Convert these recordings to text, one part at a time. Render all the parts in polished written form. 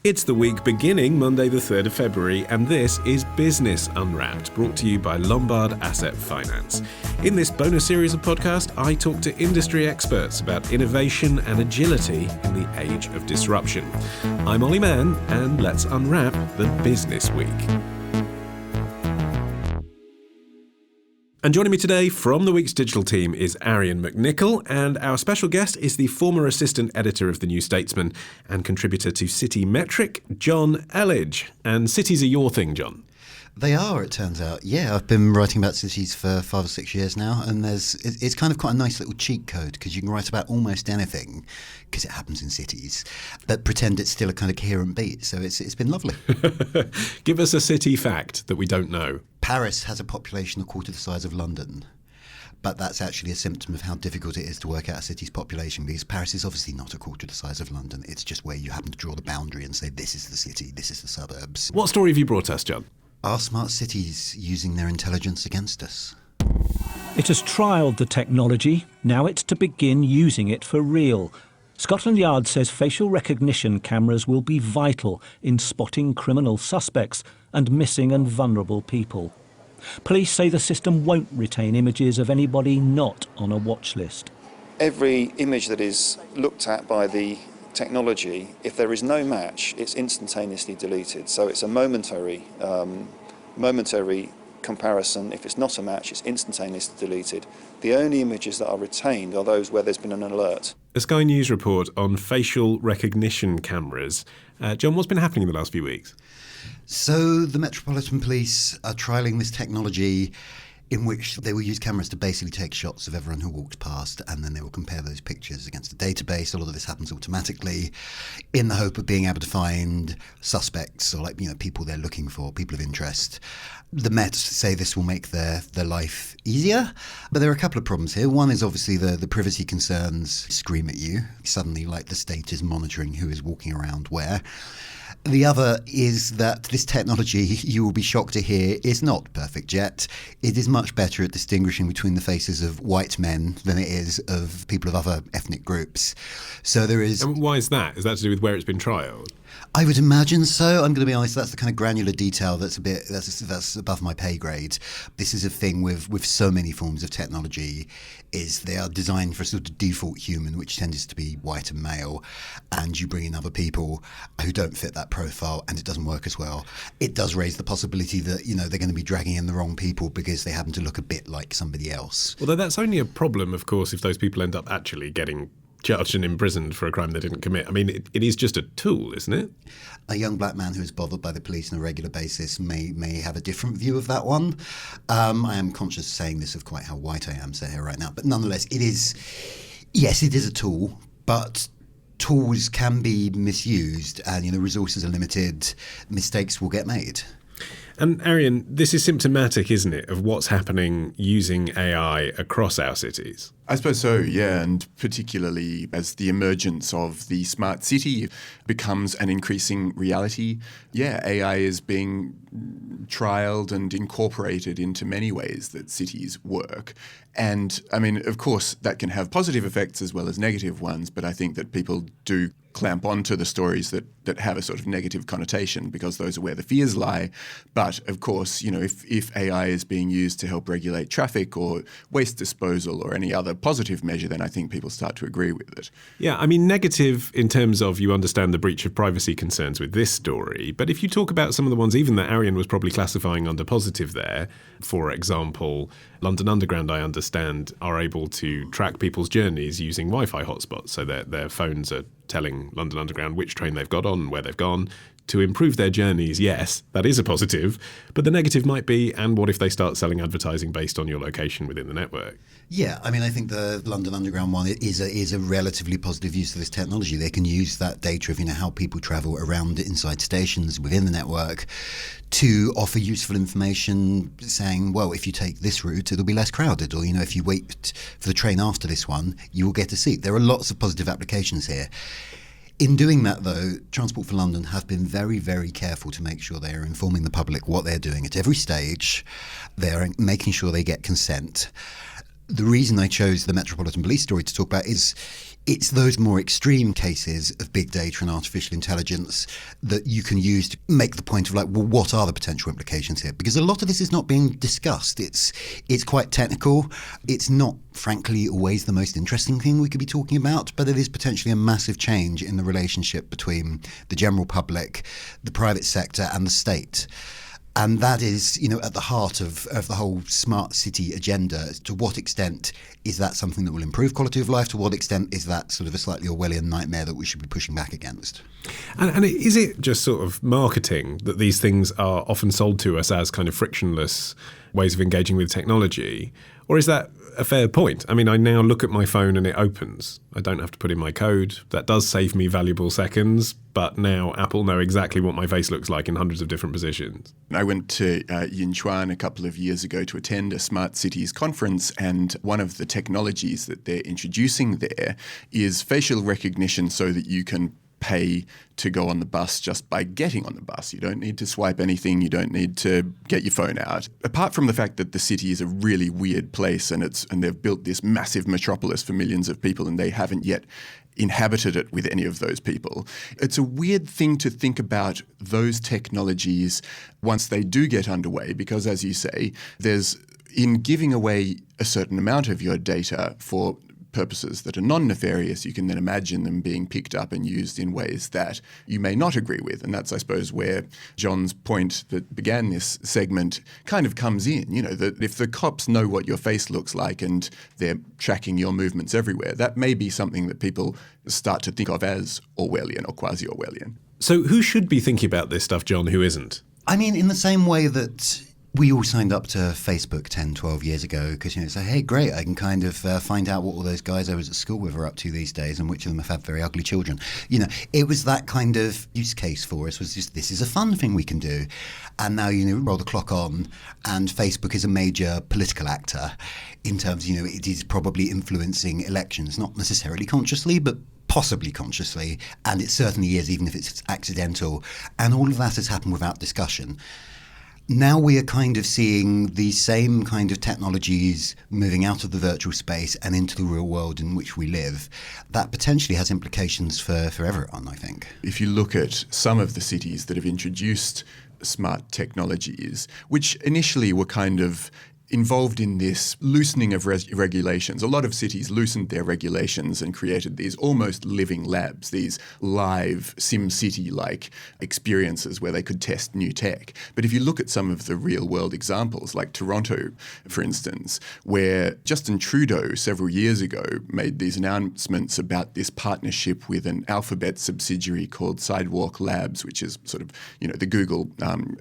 It's the week beginning Monday the 3rd of February, and this is Business Unwrapped, brought to you by Lombard Asset Finance. In this bonus series of podcasts, I talk to industry experts about innovation and agility in the age of disruption. I'm Olly Mann, and let's unwrap the business week. And joining me today from the week's digital team is Arion McNicoll, and our special guest is the former assistant editor of The New Statesman and contributor to City Metric, Jonn Elledge. And cities are your thing, Jonn. They are, it turns out. Yeah, I've been writing about cities for 5 or 6 years now, and it's kind of quite a nice little cheat code because you can write about almost anything, because it happens in cities, but pretend it's still a kind of coherent beat. So it's been lovely. Give us a city fact that we don't know. Paris has a population a quarter the size of London. But that's actually a symptom of how difficult it is to work out a city's population, because Paris is obviously not a quarter the size of London. It's just where you happen to draw the boundary and say, this is the city, this is the suburbs. What story have you brought us, Jonn? Are smart cities using their intelligence against us? It has trialled the technology. Now it's to begin using it for real. Scotland Yard says facial recognition cameras will be vital in spotting criminal suspects and missing and vulnerable people. Police say the system won't retain images of anybody not on a watch list. Every image that is looked at by the technology, if there is no match, it's instantaneously deleted. So it's a momentary comparison. If it's not a match, it's instantaneously deleted. The only images that are retained are those where there's been an alert. A Sky News report on facial recognition cameras. Jonn, what's been happening in the last few weeks? So the Metropolitan Police are trialling this technology in which they will use cameras to basically take shots of everyone who walked past, and then they will compare those pictures against a database. A lot of this happens automatically in the hope of being able to find suspects or people they're looking for, people of interest. The Met say this will make their life easier, but there are a couple of problems here. One is obviously the privacy concerns scream at you. Suddenly, the state is monitoring who is walking around where. The other is that this technology, you will be shocked to hear, is not perfect yet. It is much better at distinguishing between the faces of white men than it is of people of other ethnic groups. So there is... And why is that? Is that to do with where it's been trialled? I would imagine so. I'm going to be honest, that's the kind of granular detail that's above my pay grade. This is a thing with so many forms of technology, is they are designed for a sort of default human, which tends to be white and male, and you bring in other people who don't fit that profile and it doesn't work as well. It does raise the possibility that, they're going to be dragging in the wrong people because they happen to look a bit like somebody else. Although that's only a problem, of course, if those people end up actually getting charged and imprisoned for a crime they didn't commit. I mean, it is just a tool, isn't it? A young black man who is bothered by the police on a regular basis may have a different view of that one. I am conscious of saying this of quite how white I am here right now. But nonetheless, it is a tool, but tools can be misused and, resources are limited, mistakes will get made. And Arion, this is symptomatic, isn't it, of what's happening using AI across our cities? I suppose so, yeah, and particularly as the emergence of the smart city becomes an increasing reality. Yeah, AI is being trialled and incorporated into many ways that cities work. And, I mean, of course, that can have positive effects as well as negative ones, but I think that people do clamp onto the stories that have a sort of negative connotation because those are where the fears lie. But, of course, if AI is being used to help regulate traffic or waste disposal or any other positive measure, then I think people start to agree with it. Yeah, I mean, negative in terms of you understand the breach of privacy concerns with this story. But if you talk about some of the ones even that Arion was probably classifying under positive there, for example, London Underground, I understand, are able to track people's journeys using Wi-Fi hotspots. So their phones are telling London Underground which train they've got on, where they've gone. To improve their journeys, yes, that is a positive. But the negative might be, and what if they start selling advertising based on your location within the network? Yeah, I mean, I think the London Underground one is a relatively positive use of this technology. They can use that data of how people travel around inside stations within the network to offer useful information saying, well, if you take this route, it'll be less crowded. Or, if you wait for the train after this one, you will get a seat. There are lots of positive applications here. In doing that, though, Transport for London have been very, very careful to make sure they are informing the public what they're doing at every stage. They're making sure they get consent. The reason I chose the Metropolitan Police story to talk about is it's those more extreme cases of big data and artificial intelligence that you can use to make the point of like, well, what are the potential implications here? Because a lot of this is not being discussed. It's quite technical. It's not, frankly, always the most interesting thing we could be talking about, but it is potentially a massive change in the relationship between the general public, the private sector, and the state. And that is, at the heart of the whole smart city agenda. To what extent is that something that will improve quality of life? To what extent is that sort of a slightly Orwellian nightmare that we should be pushing back against? And is it just sort of marketing that these things are often sold to us as kind of frictionless ways of engaging with technology? Or is that a fair point? I mean, I now look at my phone and it opens. I don't have to put in my code. That does save me valuable seconds, but now Apple know exactly what my face looks like in hundreds of different positions. I went to Yinchuan a couple of years ago to attend a Smart Cities conference, and one of the technologies that they're introducing there is facial recognition so that you can pay to go on the bus just by getting on the bus. You don't need to swipe anything. You don't need to get your phone out. Apart from the fact that the city is a really weird place and they've built this massive metropolis for millions of people and they haven't yet inhabited it with any of those people. It's a weird thing to think about those technologies once they do get underway because, as you say, in giving away a certain amount of your data for purposes that are non-nefarious, you can then imagine them being picked up and used in ways that you may not agree with. And that's, I suppose, where John's point that began this segment kind of comes in. That if the cops know what your face looks like and they're tracking your movements everywhere, that may be something that people start to think of as Orwellian or quasi-Orwellian. So who should be thinking about this stuff, John, who isn't? I mean, in the same way that we all signed up to Facebook 10, 12 years ago because, say, hey, great, I can kind of find out what all those guys I was at school with are up to these days and which of them have had very ugly children. It was that kind of use case for us was just, this is a fun thing we can do. And now, roll the clock on and Facebook is a major political actor in terms, it is probably influencing elections, not necessarily consciously, but possibly consciously. And it certainly is, even if it's accidental. And all of that has happened without discussion. Now we are kind of seeing these same kind of technologies moving out of the virtual space and into the real world in which we live. That potentially has implications for everyone, I think. If you look at some of the cities that have introduced smart technologies, which initially were kind of involved in this loosening of regulations. A lot of cities loosened their regulations and created these almost living labs, these live SimCity-like experiences where they could test new tech. But if you look at some of the real-world examples, like Toronto, for instance, where Justin Trudeau several years ago made these announcements about this partnership with an Alphabet subsidiary called Sidewalk Labs, which is sort of, the Google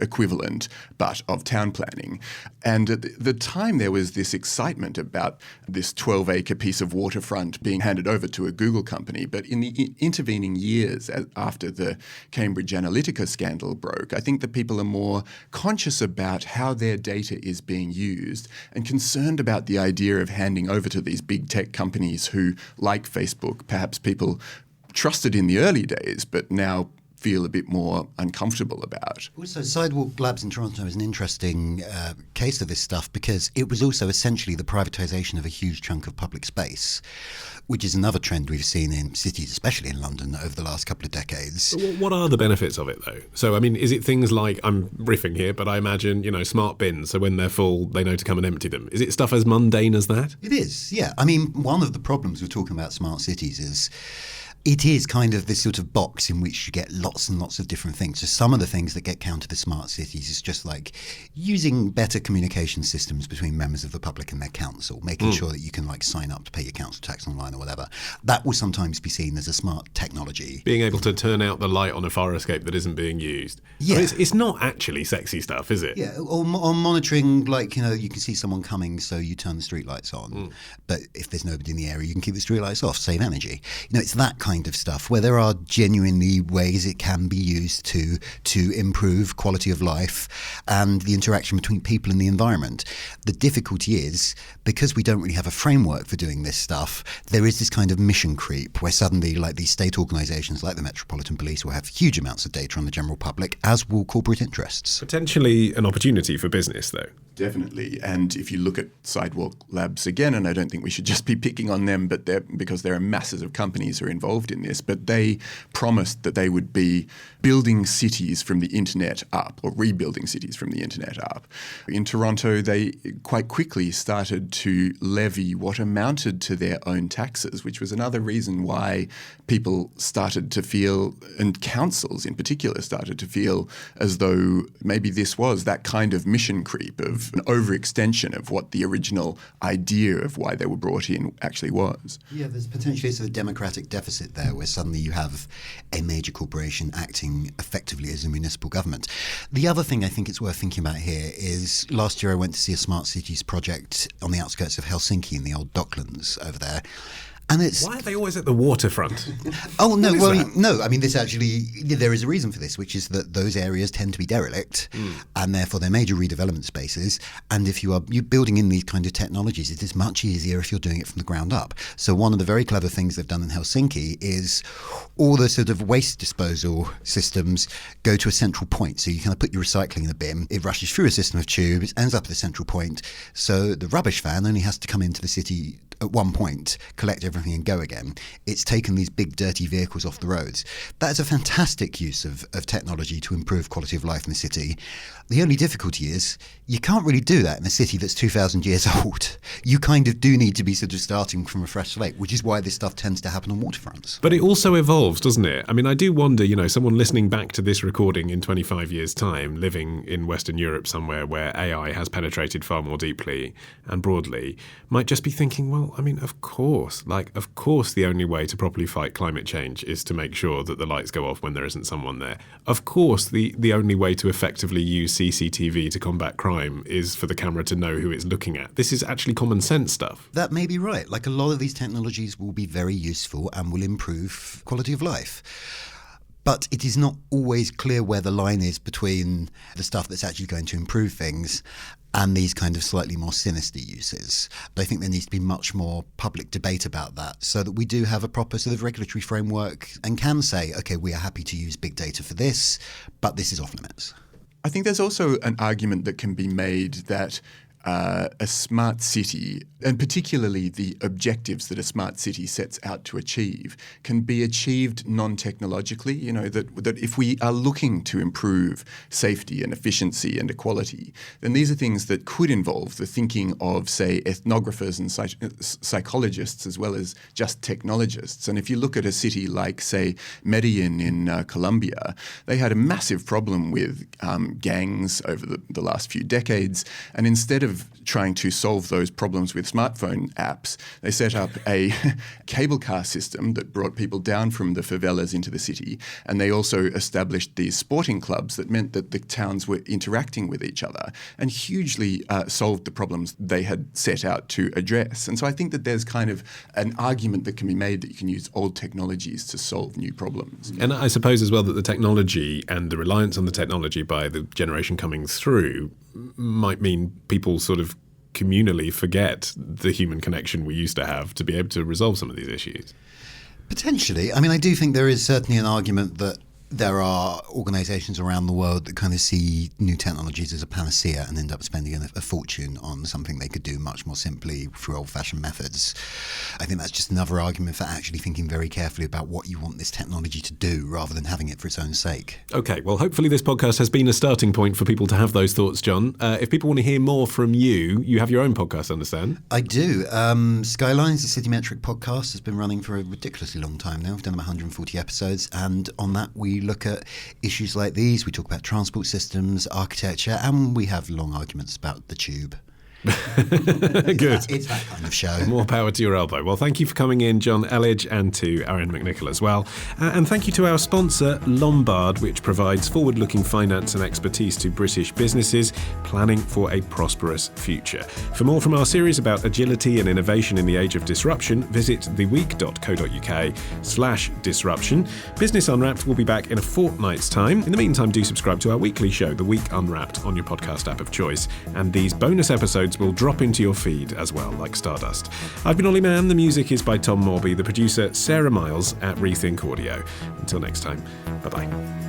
equivalent, but of town planning. And at the time there was this excitement about this 12-acre piece of waterfront being handed over to a Google company. But in the intervening years after the Cambridge Analytica scandal broke, I think that people are more conscious about how their data is being used and concerned about the idea of handing over to these big tech companies who, like Facebook, perhaps people trusted in the early days, but now feel a bit more uncomfortable about. Also, Sidewalk Labs in Toronto is an interesting case of this stuff because it was also essentially the privatisation of a huge chunk of public space, which is another trend we've seen in cities, especially in London, over the last couple of decades. What are the benefits of it, though? So, I mean, is it things like, I'm riffing here, but I imagine, smart bins, so when they're full, they know to come and empty them. Is it stuff as mundane as that? It is, yeah. I mean, one of the problems with talking about smart cities is it is kind of this sort of box in which you get lots and lots of different things. So some of the things that get counted as smart cities is just like using better communication systems between members of the public and their council, making sure that you can sign up to pay your council tax online or whatever. That will sometimes be seen as a smart technology. Being able to turn out the light on a fire escape that isn't being used. Yeah. I mean, it's not actually sexy stuff, is it? Yeah, or monitoring, you can see someone coming, so you turn the streetlights on. But if there's nobody in the area, you can keep the streetlights off, save energy. It's that kind of stuff where there are genuinely ways it can be used to improve quality of life and the interaction between people and the environment. The difficulty is, because we don't really have a framework for doing this stuff, there is this kind of mission creep where suddenly these state organisations like the Metropolitan Police will have huge amounts of data on the general public, as will corporate interests. Potentially an opportunity for business, though. Definitely. And if you look at Sidewalk Labs again, and I don't think we should just be picking on them, but because there are masses of companies who are involved in this, but they promised that they would be building cities from the internet up, or rebuilding cities from the internet up. In Toronto, they quite quickly started to levy what amounted to their own taxes, which was another reason why people started to feel, and councils in particular started to feel, as though maybe this was that kind of mission creep of an overextension of what the original idea of why they were brought in actually was. Yeah, there's potentially a sort of democratic deficit there where suddenly you have a major corporation acting effectively as a municipal government. The other thing I think it's worth thinking about here is last year I went to see a smart cities project on the outskirts of Helsinki in the old Docklands over there. And it's, why are they always at the waterfront? Oh, no, well, no. I mean, this actually, there is a reason for this, which is that those areas tend to be derelict and therefore they're major redevelopment spaces. And if you're building in these kind of technologies, it is much easier if you're doing it from the ground up. So one of the very clever things they've done in Helsinki is all the sort of waste disposal systems go to a central point. So you kind of put your recycling in a bin, it rushes through a system of tubes, ends up at a central point. So the rubbish van only has to come into the city at one point, collect everything and go again. It's taken these big dirty vehicles off the roads. That is a fantastic use of technology to improve quality of life in the city. The only difficulty is you can't really do that in a city that's 2,000 years old. You kind of do need to be sort of starting from a fresh slate, which is why this stuff tends to happen on waterfronts. But it also evolves, doesn't it? I mean, I do wonder, someone listening back to this recording in 25 years' time, living in Western Europe somewhere where AI has penetrated far more deeply and broadly, might just be thinking, well, I mean, of course the only way to properly fight climate change is to make sure that the lights go off when there isn't someone there. Of course, the only way to effectively use CCTV to combat crime is for the camera to know who it's looking at. This is actually common sense stuff. That may be right. Like, a lot of these technologies will be very useful and will improve quality of life. But it is not always clear where the line is between the stuff that's actually going to improve things and these kind of slightly more sinister uses. I think there needs to be much more public debate about that so that we do have a proper sort of regulatory framework and can say, okay, we are happy to use big data for this, but this is off limits. I think there's also an argument that can be made that a smart city, and particularly the objectives that a smart city sets out to achieve, can be achieved non-technologically. That if we are looking to improve safety and efficiency and equality, then these are things that could involve the thinking of, say, ethnographers and psychologists as well as just technologists. And if you look at a city like, say, Medellin in Colombia, they had a massive problem with gangs over the last few decades, and instead of trying to solve those problems with smartphone apps, they set up a cable car system that brought people down from the favelas into the city. And they also established these sporting clubs that meant that the towns were interacting with each other and hugely solved the problems they had set out to address. And so I think that there's kind of an argument that can be made that you can use old technologies to solve new problems. And I suppose as well that the technology and the reliance on the technology by the generation coming through might mean people sort of communally forget the human connection we used to have to be able to resolve some of these issues. Potentially. I mean, I do think there is certainly an argument that there are organisations around the world that kind of see new technologies as a panacea and end up spending a fortune on something they could do much more simply through old-fashioned methods. I think that's just another argument for actually thinking very carefully about what you want this technology to do rather than having it for its own sake. Okay, well, hopefully this podcast has been a starting point for people to have those thoughts, Jonn. If people want to hear more from you, you have your own podcast, I understand. I do. Skylines, the Citymetric podcast, has been running for a ridiculously long time now. We've done 140 episodes, and on that we look at issues like these. We talk about transport systems, architecture, and we have long arguments about the tube. Good. It's that kind of show. More power to your elbow. Well, thank you for coming in, Jonn Elledge, and to Arion McNicoll as well. And thank you to our sponsor, Lombard, which provides forward-looking finance and expertise to British businesses planning for a prosperous future. For more from our series about agility and innovation in the age of disruption, visit theweek.co.uk/disruption. Business Unwrapped will be back in a fortnight's time. In the meantime, do subscribe to our weekly show, The Week Unwrapped, on your podcast app of choice. And these bonus episodes will drop into your feed as well, like stardust. I've been Olly Mann. The music is by Tom Morby. The producer, Sarah Miles at Rethink Audio. Until next time, bye-bye.